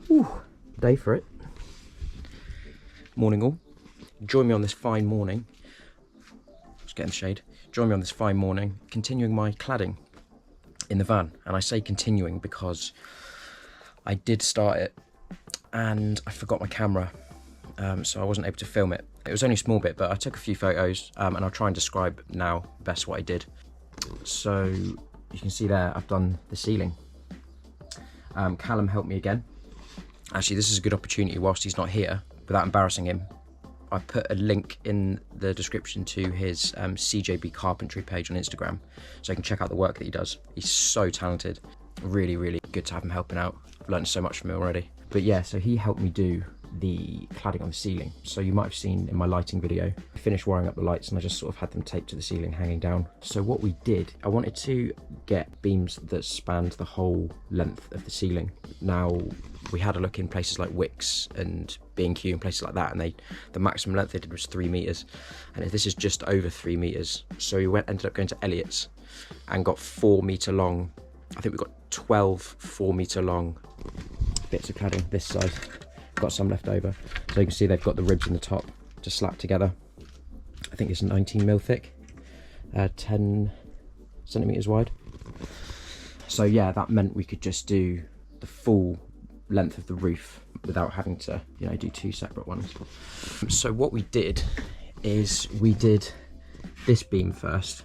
Whew, day for it. Morning all. Join me on this fine morning. Let's get in the shade. Join me on this fine morning, continuing my cladding in the van. And I say continuing because I did start it and I forgot my camera, so I wasn't able to film it. It was only a small bit, but I took a few photos and I'll try and describe now best what I did. So you can see there, I've done the ceiling. Callum helped me again. Actually, this is a good opportunity whilst he's not here, without embarrassing him. I put a link in the description to his CJB carpentry page on Instagram, so you can check out the work that he does. He's so talented. Really, really good to have him helping out. I've learned so much from him already. But yeah, so he helped me do the cladding on the ceiling. So you might have seen in my lighting video, I finished wiring up the lights and I just sort of had them taped to the ceiling hanging down. So what we did, I wanted to get beams that spanned the whole length of the ceiling. Now, we had a look in places like Wicks and B&Q and places like that, and the maximum length they did was 3 meters, and this is just over 3 meters. So we ended up going to Elliott's and got 4 meter long. I think we got 12 4 meter long bits of cladding this size. Got some left over, so you can see they've got the ribs in the top to slap together. I think it's 19 mil thick, 10 centimeters wide. So yeah, that meant we could just do the full length of the roof without having to, you know, do 2 separate ones. So what we did is we did this beam first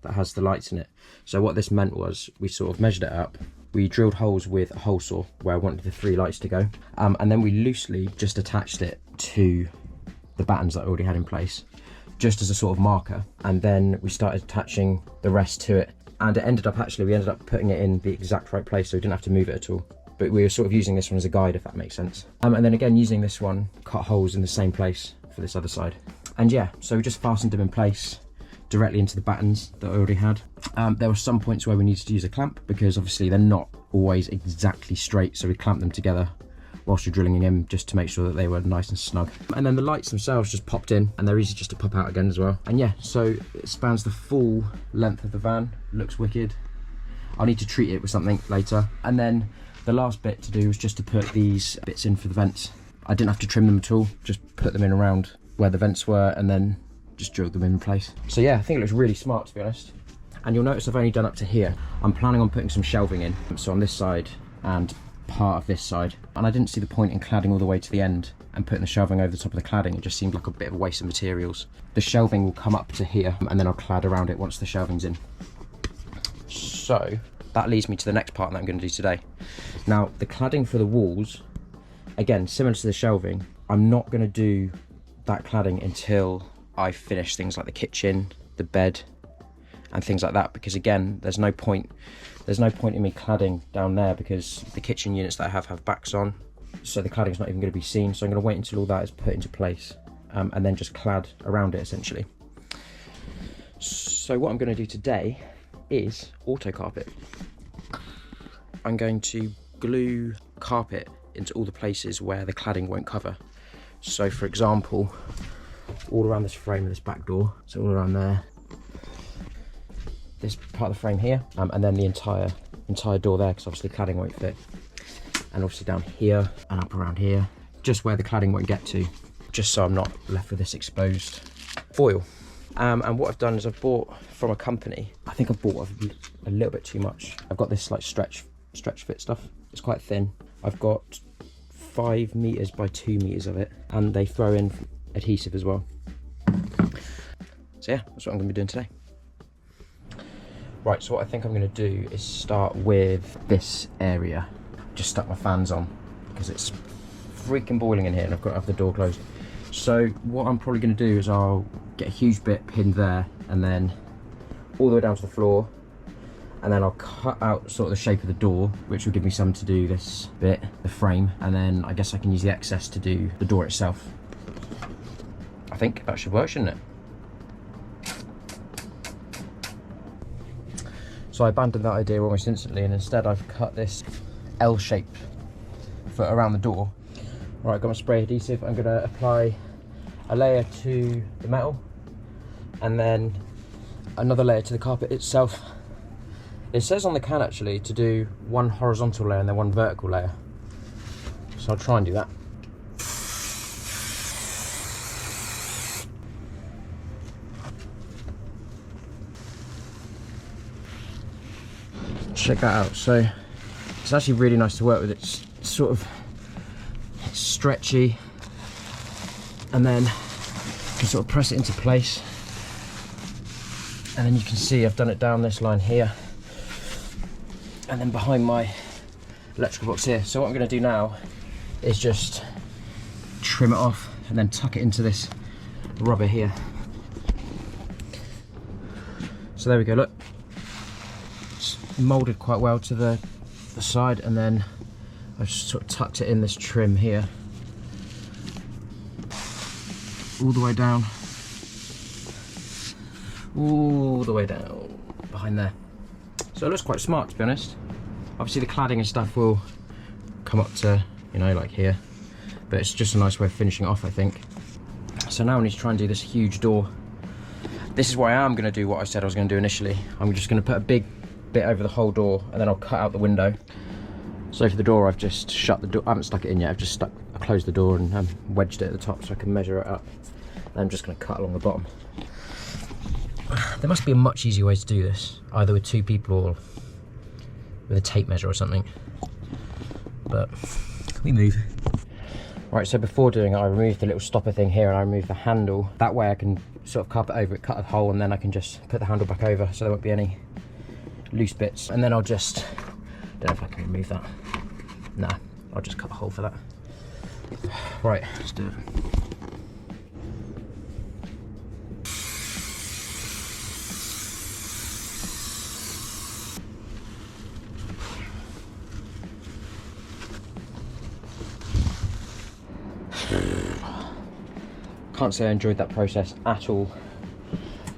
that has the lights in it. So what this meant was we sort of measured it up. We drilled holes with a hole saw where I wanted the 3 lights to go, and then we loosely just attached it to the battens that I already had in place, just as a sort of marker. And then we started attaching the rest to it, and it ended up we ended up putting it in the exact right place, so we didn't have to move it at all. But we were sort of using this one as a guide, if that makes sense. And then again, using this one, cut holes in the same place for this other side. And yeah, so we just fastened them in place directly into the battens that I already had. There were some points where we needed to use a clamp because obviously they're not always exactly straight, so we clamped them together whilst you're drilling in just to make sure that they were nice and snug. And then the lights themselves just popped in, and they're easy just to pop out again as well. And yeah, so it spans the full length of the van. Looks wicked. I'll need to treat it with something later. And then the last bit to do was just to put these bits in for the vents. I didn't have to trim them at all, just put them in around where the vents were and then just drilled them in place. So yeah, I think it looks really smart, to be honest. And you'll notice I've only done up to here. I'm planning on putting some shelving in, so on this side and part of this side. And I didn't see the point in cladding all the way to the end and putting the shelving over the top of the cladding. It just seemed like a bit of a waste of materials. The shelving will come up to here and then I'll clad around it once the shelving's in. So that leads me to the next part that I'm going to do today. Now, the cladding for the walls, again, similar to the shelving, I'm not going to do that cladding until I finish things like the kitchen, the bed, and things like that, because again, there's no point in me cladding down there because the kitchen units that I have backs on, so the cladding's not even going to be seen. So I'm going to wait until all that is put into place and then just clad around it essentially. So what I'm going to do today is auto carpet. I'm going to glue carpet into all the places where the cladding won't cover. So for example, all around this frame of this back door, so all around there, this part of the frame here, and then the entire door there, because obviously cladding won't fit, and obviously down here and up around here, just where the cladding won't get to, just so I'm not left with this exposed foil. And what I've done is I've bought from a company, I think I've bought a little bit too much. I've got this like stretch fit stuff. It's quite thin. I've got 5 meters by 2 meters of it, and they throw in adhesive as well. So yeah, that's what I'm going to be doing today. Right, so what I think I'm going to do is start with this area. Just stuck my fans on because it's freaking boiling in here and I've got to have the door closed. So what I'm probably going to do is I'll get a huge bit pinned there and then all the way down to the floor, and then I'll cut out sort of the shape of the door, which will give me some to do this bit, the frame, and then I guess I can use the excess to do the door itself. I think that should work, shouldn't it? So I abandoned that idea almost instantly, and instead I've cut this L shape for around the door. Right, I've got my spray adhesive. I'm going to apply a layer to the metal and then another layer to the carpet itself. It says on the can actually to do one horizontal layer and then one vertical layer. So I'll try and do that. Check that out. So it's actually really nice to work with. It's sort of stretchy, and then you can sort of press it into place, and then you can see I've done it down this line here and then behind my electrical box here. So what I'm going to do now is just trim it off and then tuck it into this rubber here. So there we go, look, it's moulded quite well to the side, and then I've just sort of tucked it in this trim here all the way down behind there. So it looks quite smart, to be honest. Obviously the cladding and stuff will come up to, you know, like here, but it's just a nice way of finishing it off, I think. So now I need to try and do this huge door. This is why I am going to do what I said I was going to do initially. I'm just going to put a big bit over the whole door, and then I'll cut out the window. So for the door, I've just shut the door. I haven't stuck it in yet. I've just closed the door and wedged it at the top so I can measure it up. And I'm just going to cut along the bottom. There must be a much easier way to do this, either with two people or with a tape measure or something. But we move. Right, so before doing it, I removed the little stopper thing here, and I removed the handle. That way I can sort of carpet over it, cut a hole, and then I can just put the handle back over so there won't be any loose bits. And then I'll just, don't know if I can remove that. Nah, I'll just cut a hole for that. Right, let's do it. Can't say I enjoyed that process at all.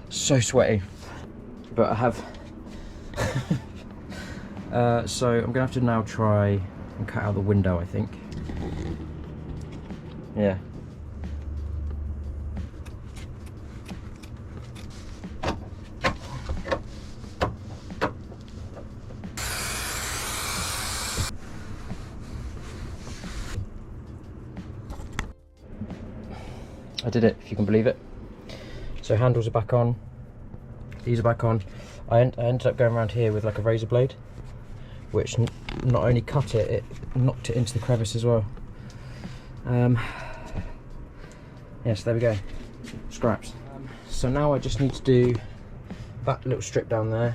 So sweaty, but I have. So I'm gonna have to now try and cut out the window, I think. Yeah. I did it, if you can believe it. So handles are back on, these are back on. I ended up going around here with like a razor blade, which not only cut it, it knocked it into the crevice as well. Yes, there we go, scraps. So now I just need to do that little strip down there,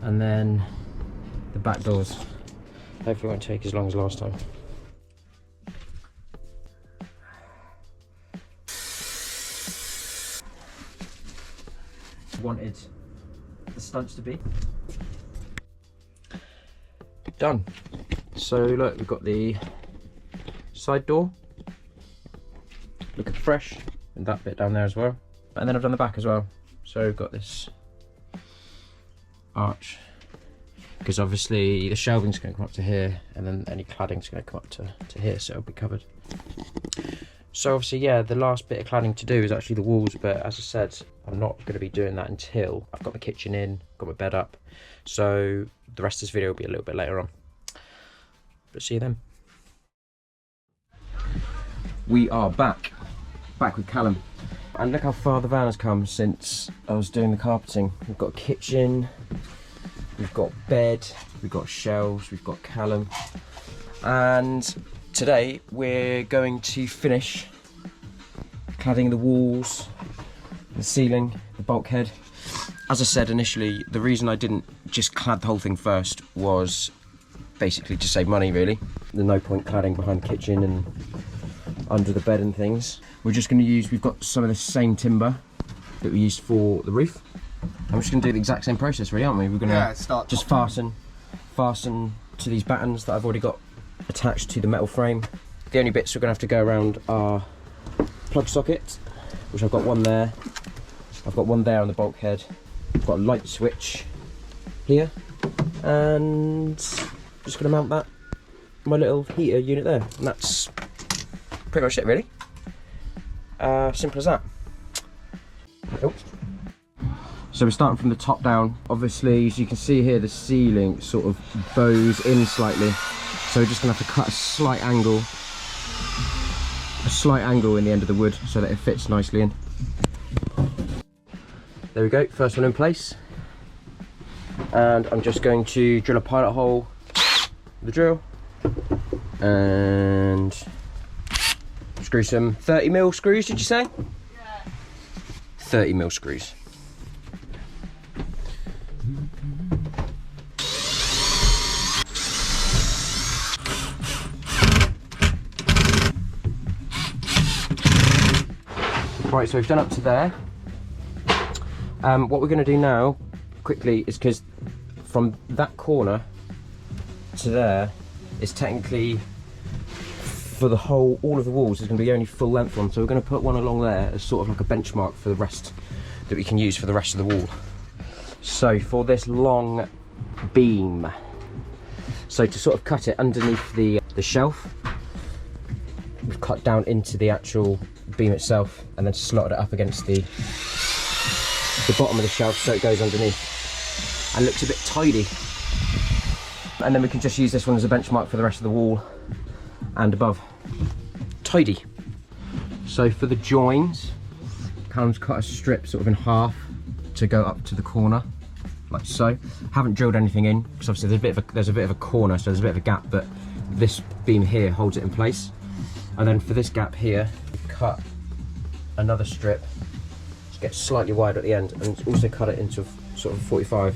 and then the back doors. Hopefully it won't take as long as last time. Wanted the stunts to be done. So look, we've got the side door looking fresh, and that bit down there as well, and then I've done the back as well. So we've got this arch, because obviously the shelving's going to come up to here, and then any cladding's going to come up to here, so it'll be covered. So obviously, yeah, the last bit of cladding to do is actually the walls, but as I said, I'm not going to be doing that until I've got my kitchen in, got my bed up. So the rest of this video will be a little bit later on. But see you then. We are back with Callum. And look how far the van has come since I was doing the carpeting. We've got a kitchen, we've got bed, we've got shelves, we've got Callum. And today we're going to finish cladding the walls, the ceiling, the bulkhead. As I said initially, the reason I didn't just clad the whole thing first was basically to save money, really. There's no point cladding behind the kitchen and under the bed and things. We're just going to use, we've got some of the same timber that we used for the roof. I'm just going to do the exact same process, really, aren't we? We're going to just fasten to these battens that I've already got attached to the metal frame. The only bits we're going to have to go around are plug sockets, which I've got one there. I've got one there on the bulkhead. I've got a light switch here, and just going to mount that, my little heater unit there, and that's pretty much it, really. Simple as that. Oops. So we're starting from the top down. Obviously, as you can see here, the ceiling sort of bows in slightly. So we're just gonna have to cut a slight angle in the end of the wood so that it fits nicely in. There we go, first one in place. And I'm just going to drill a pilot hole with the drill and screw some 30mm screws, did you say? Yeah. 30mm screws. Right, so we've done up to there. What we're going to do now, quickly, is because from that corner to there is technically, for the whole, all of the walls, is going to be only full length one. So we're going to put one along there as sort of like a benchmark for the rest that we can use for the rest of the wall. So for this long beam, so to sort of cut it underneath the shelf, we've cut down into the actual beam itself and then slotted it up against the bottom of the shelf so it goes underneath and looks a bit tidy. And then we can just use this one as a benchmark for the rest of the wall and above. Tidy. So for the joins, Callum's cut a strip sort of in half to go up to the corner, like so. Haven't drilled anything in because obviously there's a bit of a corner, so there's a bit of a gap, but this beam here holds it in place. And then for this gap here, cut another strip, just get slightly wide at the end, and also cut it into sort of 45.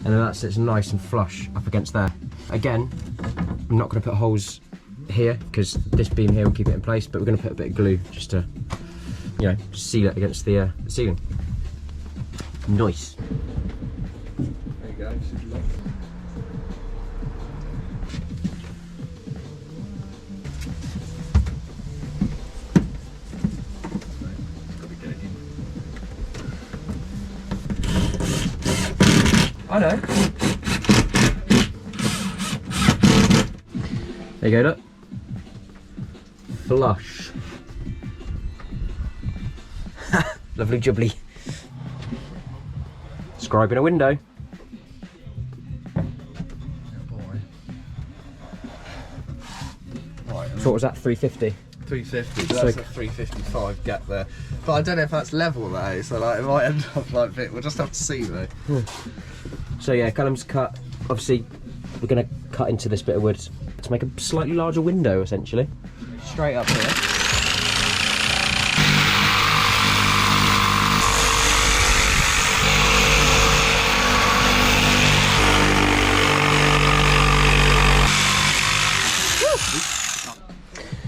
And then that sits nice and flush up against there. Again, I'm not going to put holes here because this beam here will keep it in place, but we're going to put a bit of glue just to, you know, seal it against the ceiling. Nice. There you go. I know. There you go, look. Flush. Lovely jubbly. Scribing a window. Right, So what was that, 350? 350, so that's a 355 gap there. But I don't know if that's level though, so like it might end up like a bit, we'll just have to see though. So yeah, Callum's cut, obviously we're going to cut into this bit of wood to make a slightly larger window essentially. Straight up here.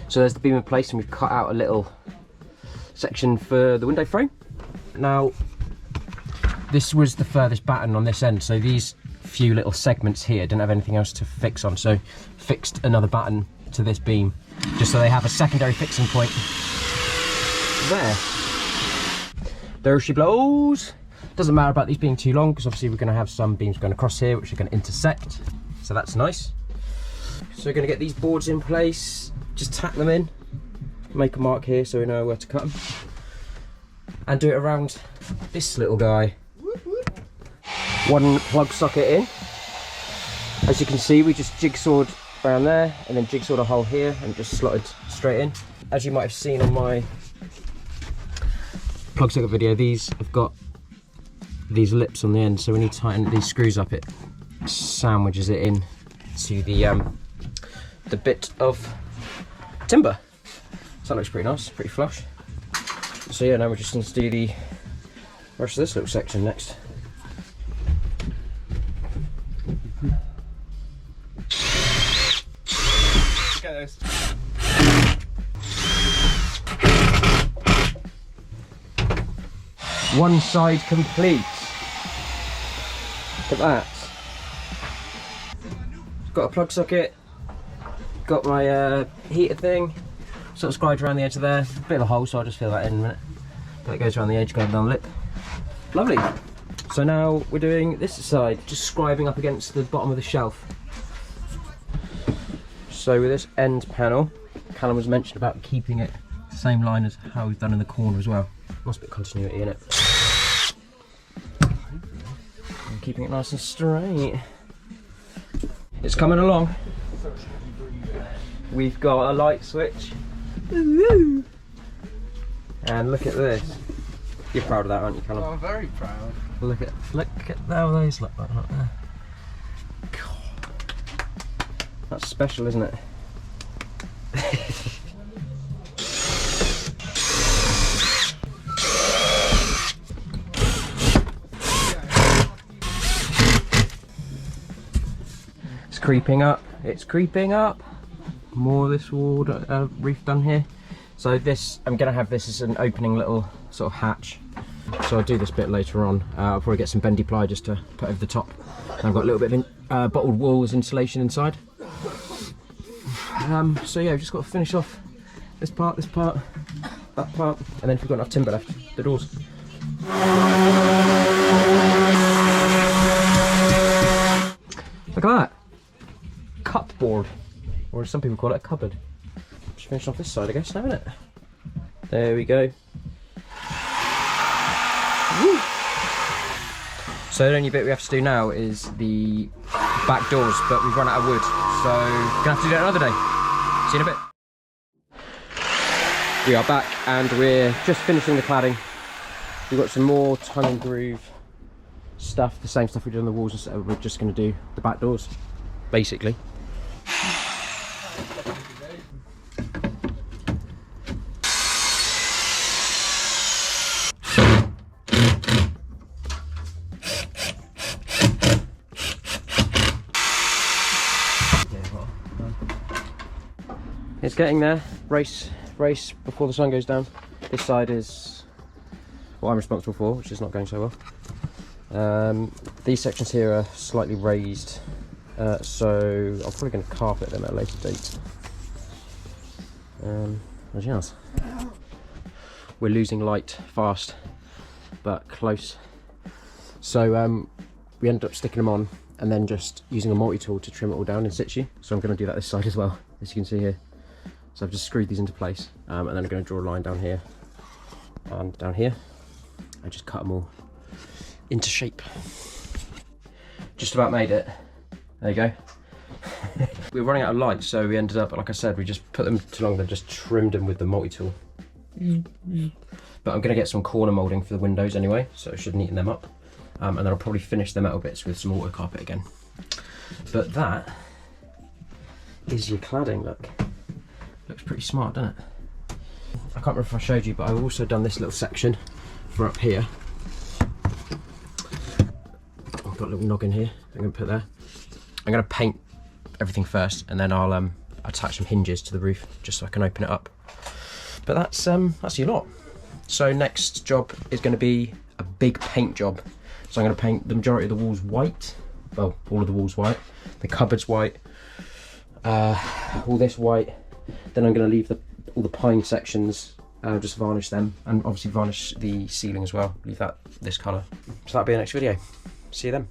So there's the beam in place, and we've cut out a little section for the window frame. Now, this was the furthest batten on this end, so these few little segments here didn't have anything else to fix on, so fixed another batten to this beam, just so they have a secondary fixing point there. There she blows. Doesn't matter about these being too long, because obviously we're going to have some beams going across here which are going to intersect, so that's nice. So we're going to get these boards in place, just tack them in, make a mark here so we know where to cut them, and do it around this little guy. One plug socket in. As you can see, we just jigsawed around there and then jigsawed a hole here and just slotted straight in. As you might have seen on my plug socket video, these have got these lips on the end, so when you tighten these screws up, it sandwiches it in to the bit of timber. So that looks pretty nice, pretty flush. So yeah, now we're just going to do the rest of this little section next. One side complete. Look at that. Got a plug socket, got my heater thing, sort of scribed around the edge of there. A bit of a hole, so I'll just fill that in a minute. That goes around the edge, going down the lip. Lovely. So now we're doing this side, just scribing up against the bottom of the shelf. So with this end panel, Callum was mentioned about keeping it the same line as how we've done in the corner as well. Must be continuity in it. keeping it nice and straight. It's coming along. We've got a light switch. And look at this. You're proud of that, aren't you, Callum? Oh, I'm very proud. Look at how those look like that. God. That's special, isn't it? It's creeping up. It's creeping up. More of this wall roof done here. So this, I'm gonna have this as an opening little sort of hatch. So I'll do this bit later on. I'll probably get some bendy ply just to put over the top. And I've got a little bit of bottled wool as insulation inside. So yeah, we've just got to finish off this part, that part, and then if we've got enough timber left, the doors. Look at that. Cupboard. Or as some people call it, a cupboard. Just finish off this side, I guess, now, isn't it? There we go. Woo. So the only bit we have to do now is the back doors, but we've run out of wood, so gonna have to do it another day. See you in a bit. We are back and we're just finishing the cladding. We've got some more tongue and groove stuff, the same stuff we did on the walls, so we're just gonna do the back doors, basically. It's getting there. Race before the sun goes down. This side is what I'm responsible for, which is not going so well. These sections here are slightly raised, so I'm probably going to carpet them at a later date. Where's yours? We're losing light fast, but close. So we ended up sticking them on and then just using a multi-tool to trim it all down in situ. So I'm going to do that this side as well, as you can see here. So I've just screwed these into place, and then I'm going to draw a line down here and down here and just cut them all into shape. Just about made it. There you go. We were running out of light, so we ended up, like I said, we just put them too long, then just trimmed them with the multi-tool. But I'm going to get some corner moulding for the windows anyway, so it should neaten them up. And then I'll probably finish the metal bits with some auto carpet again. But that is your cladding look. Looks pretty smart, doesn't it? I can't remember if I showed you, but I've also done this little section for up here. I've got a little noggin here I'm going to put there. I'm going to paint everything first, and then I'll attach some hinges to the roof just so I can open it up. But that's your lot. So next job is going to be a big paint job. So I'm going to paint the majority of the walls white. Well, all of the walls white. The cupboards white. All this white. Then I'm going to leave all the pine sections, just varnish them, and obviously varnish the ceiling as well. Leave that this colour. So that'll be the next video. See you then.